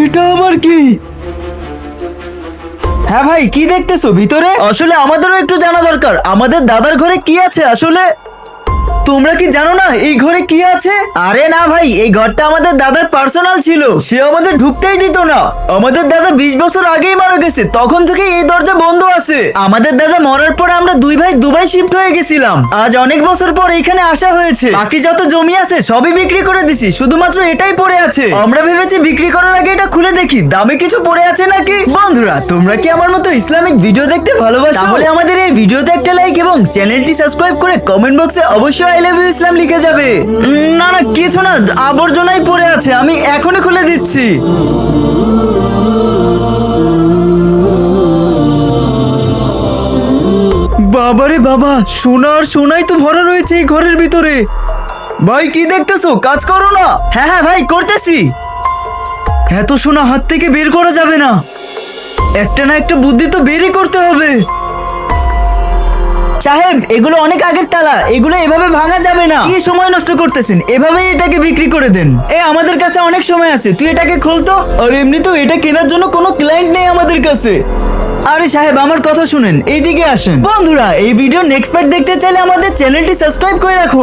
এটা আবার কি? হ্যাঁ ভাই, কি দেখতেছো ভিতরে? আসলে আমাদেরও একটু জানা দরকার, আমাদের দাদার ঘরে কি আছে আসলে। তোমরা কি জানো না এই ঘরে কি আছে? আরে না ভাই, এই ঘরটা আমাদের দাদার পার্সোনাল ছিল, সে আমাদের ঢুকতেই দিত না। আমাদের দাদা 20 বছর আগেই মারা গেছে, তখন থেকে এই দরজা বন্ধ আছে। আমাদের দাদা মরার পর আমরা দুই ভাই দুবাই শিফট হয়ে গেছিলাম। আজ অনেক বছর পর এখানে আসা হয়েছে। বাকি যত জমি আছে সবই বিক্রি করে দিছি, শুধুমাত্র এটাই পড়ে আছে। আমরা ভেবেছি বিক্রি করার আগে এটা খুলে দেখি দামে কিছু পড়ে আছে নাকি। বন্ধুরা, তোমরা কি আমার মতো ইসলামিক ভিডিও দেখতে ভালোবাসো? তাহলে আমাদের এই ভিডিওতে একটা লাইক এবং চ্যানেলটি সাবস্ক্রাইব করে কমেন্ট বক্সে অবশ্যই আই লাভ ইউ ইসলাম লিখে যাবে। না না, কিছু না, আবর্জনাই পড়ে আছে, আমি এখনই খুলে দিচ্ছি। বাবারে বাবা, সোনা আর সোনাই তো ভরা রয়েছে এই ঘরের ভিতরে। ভাই কি দেখতেছো, কাজ করো না। হ্যাঁ হ্যাঁ ভাই, করতেছি। এত সোনা হাত থেকে বের করা যাবে না, একটা না একটা বুদ্ধি তো বেরই করতে হবে। সাহেব, এগুলো অনেক আগের তালা, এগুলো এভাবে ভাঙা যাবে না। কি সময় নষ্ট করতেছেন, এভাবেই এটাকে বিক্রি করে দেন। আমাদের কাছে অনেক সময় আছে, তুই এটাকে খোলতো। আর এমনিতেও এটা কেনার জন্য কোনো ক্লায়েন্ট নেই আমাদের কাছে। আরে সাহেব, আমার কথা শুনেন, এইদিকে আসেন। বন্ধুরা, এই ভিডিও নেক্সট পার্ট দেখতে চাইলে আমাদের চ্যানেলটি সাবস্ক্রাইব করে রাখো।